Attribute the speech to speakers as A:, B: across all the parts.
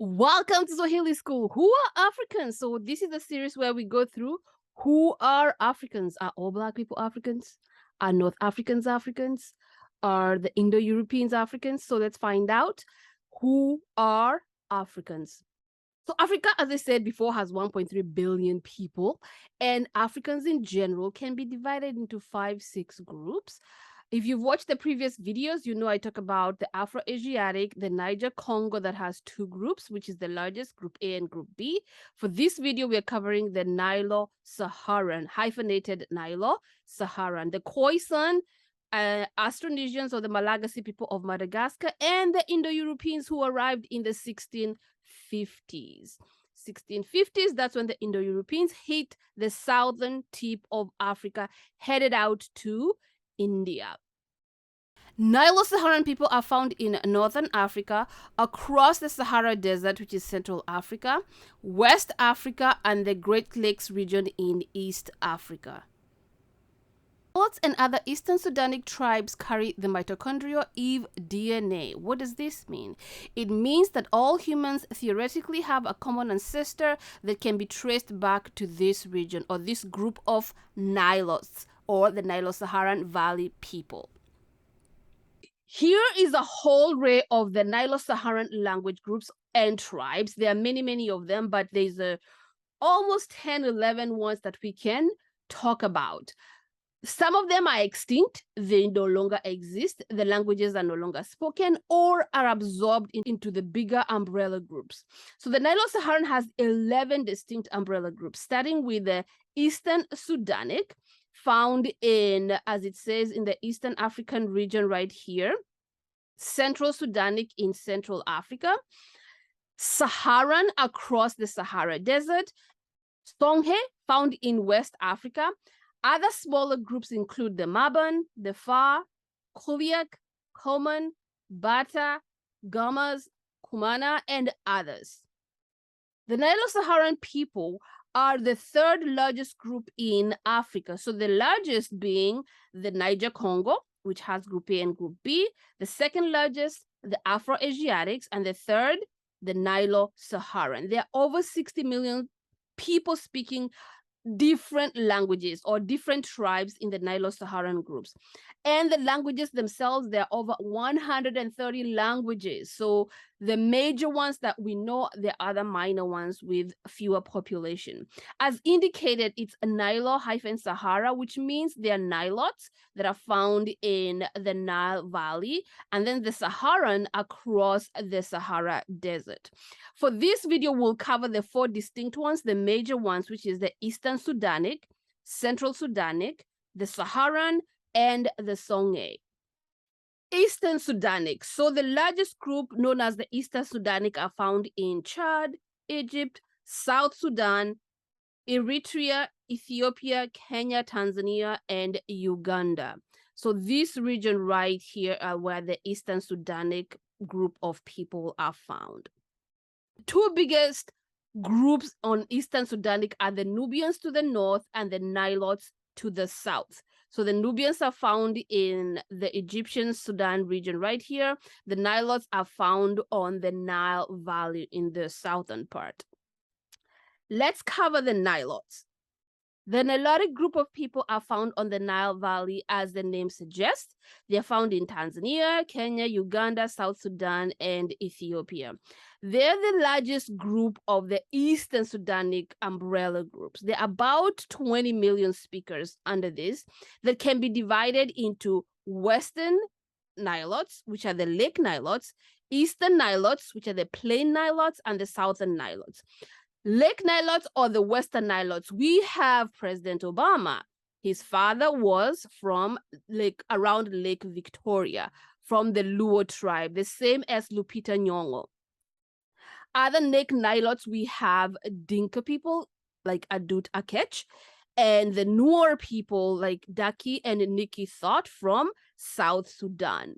A: Welcome to Swahili School. Who are Africans? So this is the series where we go through who are Africans. Are all Black people Africans? Are North Africans Africans? Are the Indo-Europeans Africans? So let's find out who are Africans. So Africa, as I said before, has 1.3 billion people, and Africans in general can be divided into 5-6 groups. If you've watched the previous videos, you know I talk about the Afro-Asiatic, the Niger-Congo that has 2 groups, which is the largest, Group A and Group B. For this video, we're covering the Nilo-Saharan, hyphenated Nilo-Saharan, the Khoisan, Austronesians or the Malagasy people of Madagascar, and the Indo-Europeans who arrived in the 1650s. 1650s, that's when the Indo-Europeans hit the southern tip of Africa, headed out to India. Nilo-Saharan people are found in northern Africa, across the Sahara Desert, which is Central Africa, West Africa, and the Great Lakes region in East Africa. Nilotes and other Eastern Sudanic tribes carry the mitochondrial Eve DNA. What does this mean? It means that all humans theoretically have a common ancestor that can be traced back to this region or this group of Nilotes, or the Nilo-Saharan Valley people. Here is a whole array of the Nilo-Saharan language groups and tribes. There are many, many of them, but there's almost 10, 11 ones that we can talk about. Some of them are extinct. They no longer exist. The languages are no longer spoken or are absorbed into the bigger umbrella groups. So the Nilo-Saharan has 11 distinct umbrella groups, starting with the Eastern Sudanic, found in, as it says, in the Eastern African region right here, Central Sudanic in Central Africa, Saharan across the Sahara Desert, Songi found in West Africa. Other smaller groups include the Maban, the Far, Kuliak, Koman, Bata, Gamas, Kumana, and others. The Nilo-Saharan people are the third largest group in Africa. So the largest being the Niger-Congo, which has Group A and Group B. The second largest, the Afro-Asiatics. And the third, the Nilo-Saharan. There are over 60 million people speaking different languages or different tribes in the Nilo-Saharan groups. And the languages themselves, there are over 130 languages. So the major ones that we know, the other minor ones with fewer population. As indicated, it's a Nilo-Sahara, which means they are Nilotes that are found in the Nile Valley, and then the Saharan across the Sahara Desert. For this video, we'll cover the 4 distinct ones, the major ones, which is the Eastern Sudanic, Central Sudanic, the Saharan, and the Songi. Eastern Sudanic. So the largest group, known as the Eastern Sudanic, are found in Chad, Egypt, South Sudan, Eritrea, Ethiopia, Kenya, Tanzania, and Uganda. So this region right here are where the Eastern Sudanic group of people are found. 2 biggest groups on Eastern Sudanic are the Nubians to the north and the Nilotes to the south. So the Nubians are found in the Egyptian Sudan region right here. The Nilotes are found on the Nile Valley in the southern part. Let's cover the Nilotes. The Nilotic group of people are found on the Nile Valley, as the name suggests. They are found in Tanzania, Kenya, Uganda, South Sudan, and Ethiopia. They're the largest group of the Eastern Sudanic umbrella groups. There are about 20 million speakers under this that can be divided into Western Nilotes, which are the Lake Nilotes, Eastern Nilotes, which are the Plain Nilotes, and the Southern Nilotes. Lake Nilotes or the Western Nilotes, we have President Obama. His father was from around Lake Victoria, from the Luo tribe, the same as Lupita Nyong'o. Other Lake Nilotes, we have Dinka people like Adut Akech, and the Nuer people like Daki and Nikki Thought from South Sudan.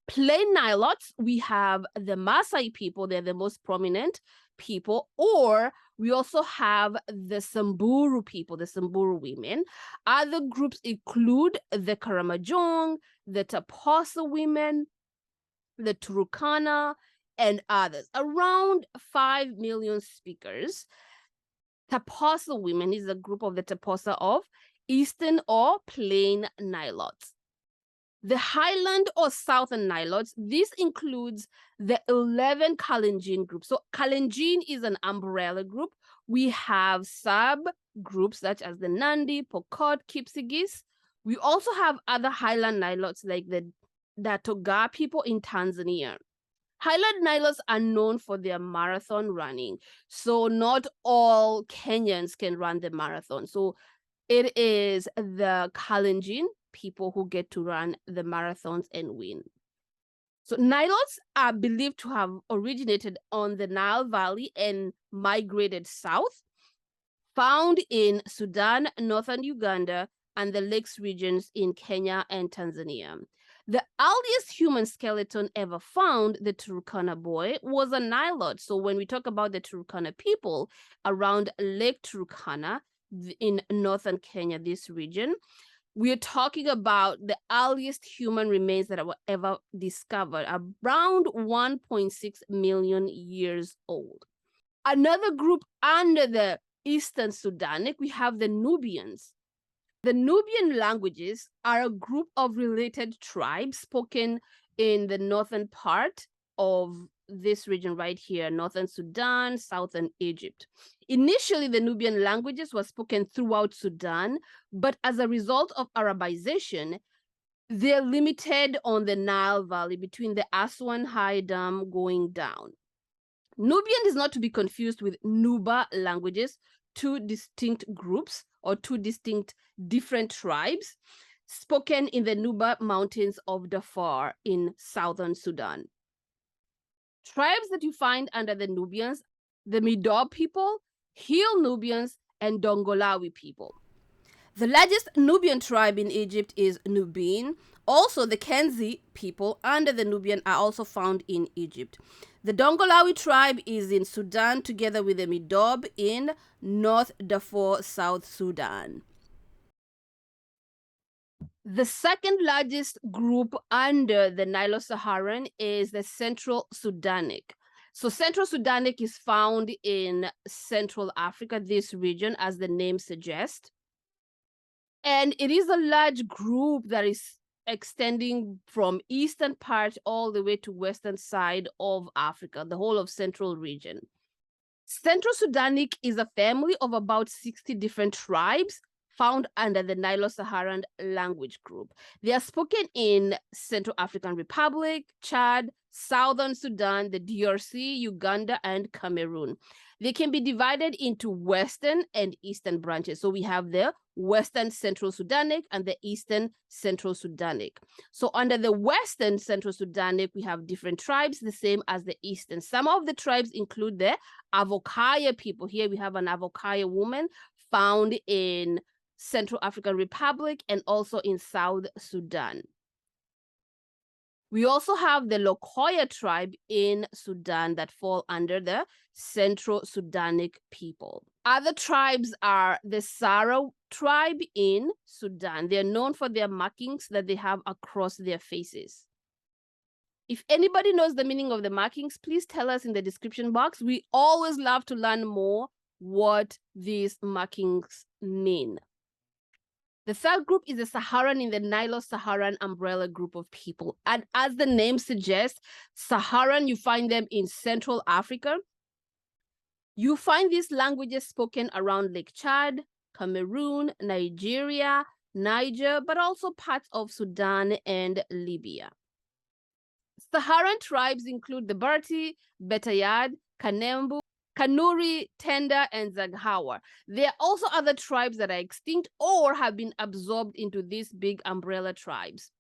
A: Plain Nilotes, we have the Maasai people. They're the most prominent people, or we also have the Samburu people, the Samburu women. Other groups include the Karamojong, the Taposa women, the Turkana, and others. Around 5 million speakers. Taposa women is a group of the Taposa of Eastern or Plain Nilotes. The Highland or Southern Nilotes, this includes the 11 Kalenjin groups. So Kalenjin is an umbrella group. We have subgroups such as the Nandi, Pokot, Kipsigis. We also have other Highland Nilotes like the Datoga people in Tanzania. Highland Nilotes are known for their marathon running. So not all Kenyans can run the marathon. So it is the Kalenjin people who get to run the marathons and win. So Nilotes are believed to have originated on the Nile Valley and migrated south, found in Sudan, northern Uganda, and the lakes regions in Kenya and Tanzania. The earliest human skeleton ever found, the Turkana boy, was a Nilote. So when we talk about the Turkana people around Lake Turkana in northern Kenya, this region, we are talking about the earliest human remains that were ever discovered, around 1.6 million years old. Another group under the Eastern Sudanic, we have the Nubians. The Nubian languages are a group of related tribes spoken in the northern part of this region right here, northern Sudan, southern Egypt. Initially, the Nubian languages were spoken throughout Sudan, but as a result of Arabization, they're limited on the Nile Valley between the Aswan High Dam going down. Nubian is not to be confused with Nuba languages, two distinct groups or two distinct different tribes spoken in the Nuba Mountains of Darfur in southern Sudan. Tribes that you find under the Nubians, the Midob people, Hill Nubians, and Dongolawi people. The largest Nubian tribe in Egypt is Nubian. Also, the Kenzi people under the Nubian are also found in Egypt. The Dongolawi tribe is in Sudan together with the Midob in North Darfur, South Sudan. The second largest group under the Nilo-Saharan is the Central Sudanic. So Central Sudanic is found in Central Africa, this region, as the name suggests. And it is a large group that is extending from eastern part all the way to western side of Africa, the whole of central region. Central Sudanic is a family of about 60 different tribes found under the Nilo-Saharan language group. They are spoken in Central African Republic, Chad, Southern Sudan, the DRC, Uganda, and Cameroon. They can be divided into Western and Eastern branches. So we have the Western Central Sudanic and the Eastern Central Sudanic. So under the Western Central Sudanic, we have different tribes, the same as the Eastern. Some of the tribes include the Avokaya people. Here we have an Avokaya woman found in Central African Republic and also in South Sudan. We also have the Lokoya tribe in Sudan that fall under the Central Sudanic people. Other tribes are the Sara tribe in Sudan. They're known for their markings that they have across their faces. If anybody knows the meaning of the markings, please tell us in the description box. We always love to learn more what these markings mean. The third group is the Saharan in the Nilo-Saharan umbrella group of people. And as the name suggests, Saharan, you find them in Central Africa. You find these languages spoken around Lake Chad, Cameroon, Nigeria, Niger, but also parts of Sudan and Libya. Saharan tribes include the Barti, Betayad, Kanembu, Kanuri, Tenda, and Zaghawa. There are also other tribes that are extinct or have been absorbed into these big umbrella tribes.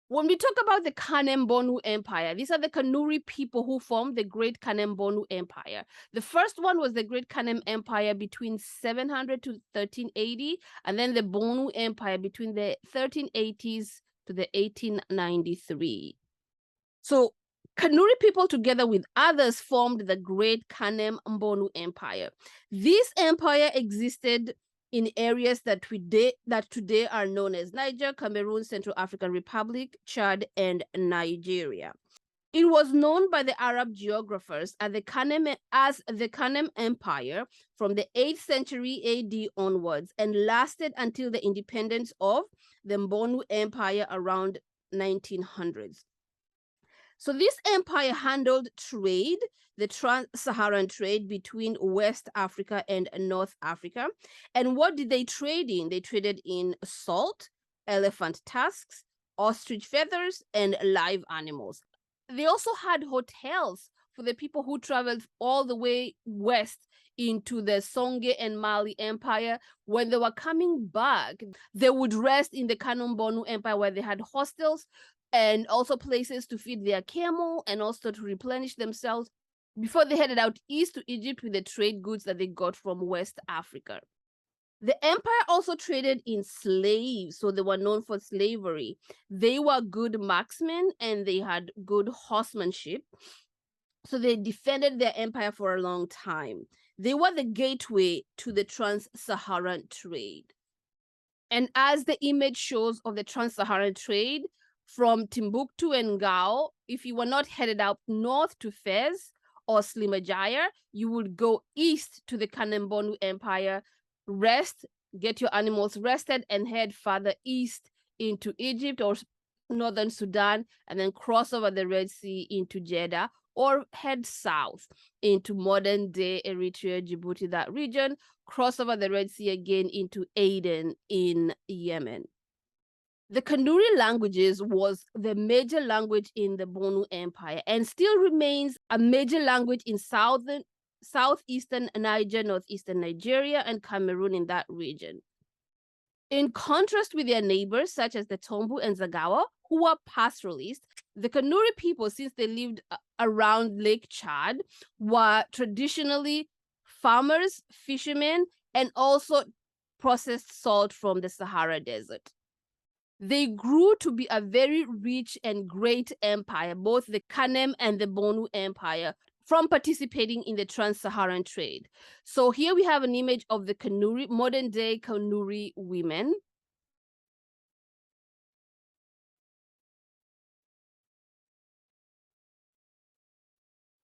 A: When we talk about the Kanem-Bornu Empire, these are the Kanuri people who formed the Great Kanem-Bornu Empire. The first one was the Great Kanem Empire between 700 to 1380, and then the Bornu Empire between the 1380s to the 1893. So Kanuri people, together with others, formed the Great Kanem-Bornu Empire. This empire existed in areas that today are known as Niger, Cameroon, Central African Republic, Chad, and Nigeria. It was known by the Arab geographers as the Kanem Empire from the 8th century AD onwards and lasted until the independence of the Mbonu Empire around 1900s. So this empire handled trade, the trans-Saharan trade between West Africa and North Africa. And what did they trade in? They traded in salt, elephant tusks, ostrich feathers, and live animals. They also had hotels for the people who traveled all the way west into the Songi and Mali Empire. When they were coming back, they would rest in the Kanem-Bornu Empire, where they had hostels and also places to feed their camel and also to replenish themselves before they headed out east to Egypt with the trade goods that they got from West Africa. The empire also traded in slaves, so they were known for slavery. They were good marksmen and they had good horsemanship. So they defended their empire for a long time. They were the gateway to the trans-Saharan trade. And as the image shows of the trans-Saharan trade, from Timbuktu and Gao, if you were not headed up north to Fez or Slimajaya, you would go east to the Kanem-Bornu Empire, rest, get your animals rested, and head further east into Egypt or northern Sudan, and then cross over the Red Sea into Jeddah, or head south into modern-day Eritrea, Djibouti, that region, cross over the Red Sea again into Aden in Yemen. The Kanuri languages was the major language in the Bornu Empire and still remains a major language in southeastern Niger, northeastern Nigeria, and Cameroon in that region. In contrast with their neighbors, such as the Tombu and Zagawa, who were pastoralists, the Kanuri people, since they lived around Lake Chad, were traditionally farmers, fishermen, and also processed salt from the Sahara Desert. They grew to be a very rich and great empire, both the Kanem and the Bornu Empire, from participating in the trans-Saharan trade. So here we have an image of the Kanuri, modern-day Kanuri women.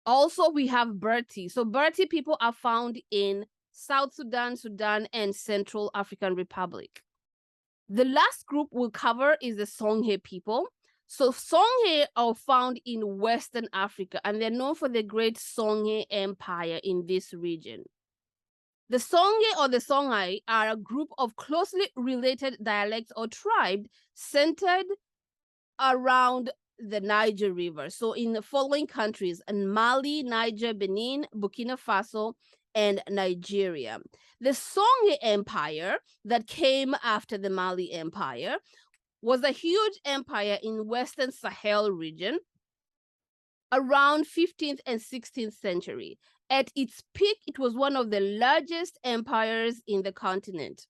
A: Also, we have Berti. So Berti people are found in South Sudan, Sudan, and Central African Republic. The last group we'll cover is the Songi people. So Songi are found in Western Africa, and they're known for the great Songi Empire in this region. The Songi or the Songhai are a group of closely related dialects or tribes centered around the Niger River. So in the following countries, in Mali, Niger, Benin, Burkina Faso, and Nigeria. The Songi Empire that came after the Mali Empire was a huge empire in Western Sahel region around 15th and 16th century. At its peak, it was one of the largest empires in the continent.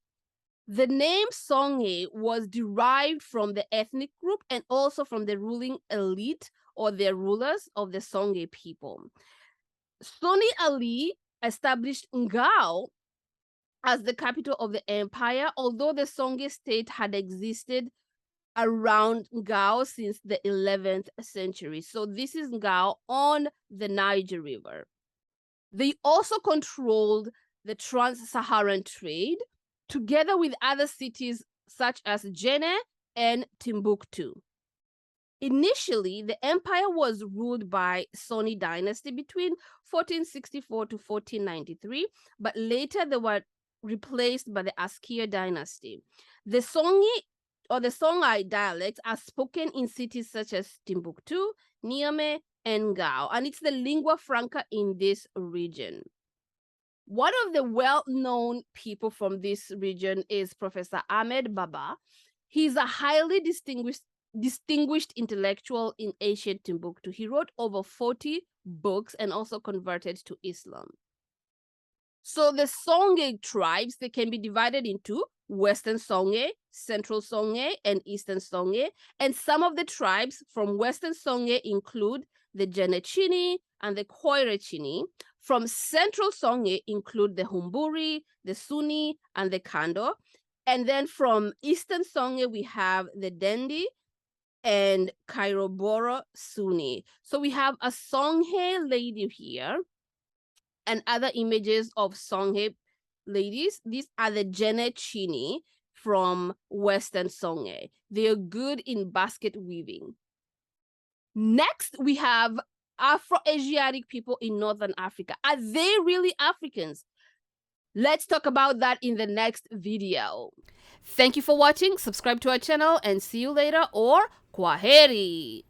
A: The name Songi was derived from the ethnic group and also from the ruling elite or the rulers of the Songi people. Soni Ali established Ngao as the capital of the empire, although the Songi state had existed around Ngao since the 11th century. So this is Ngao on the Niger River. They also controlled the trans-Saharan trade, together with other cities such as Jenne and Timbuktu. Initially, the empire was ruled by Soni dynasty between 1464 to 1493, but later they were replaced by the Askir dynasty. The Songi or the Songhai dialects are spoken in cities such as Timbuktu, Niamey, and Gao, and it's the lingua franca in this region. One of the well-known people from this region is Professor Ahmed Baba. He's a highly distinguished intellectual in ancient Timbuktu. He wrote over 40 books and also converted to Islam. So the Songi tribes, they can be divided into Western Songi, Central Songi, and Eastern Songi. And some of the tribes from Western Songi include the Janechini and the Koirechini. From Central Songi include the Humburi, the Sunni, and the Kando. And then from Eastern Songi, we have the Dendi, and Kairoboro Suni. So we have a Songhai lady here and other images of Songhai ladies. These are the Jene Chini from Western Songhai. They are good in basket weaving. Next, we have Afro-Asiatic people in Northern Africa. Are they really Africans? Let's talk about that in the next video. Thank you for watching. Subscribe to our channel and see you later, or kwaheri.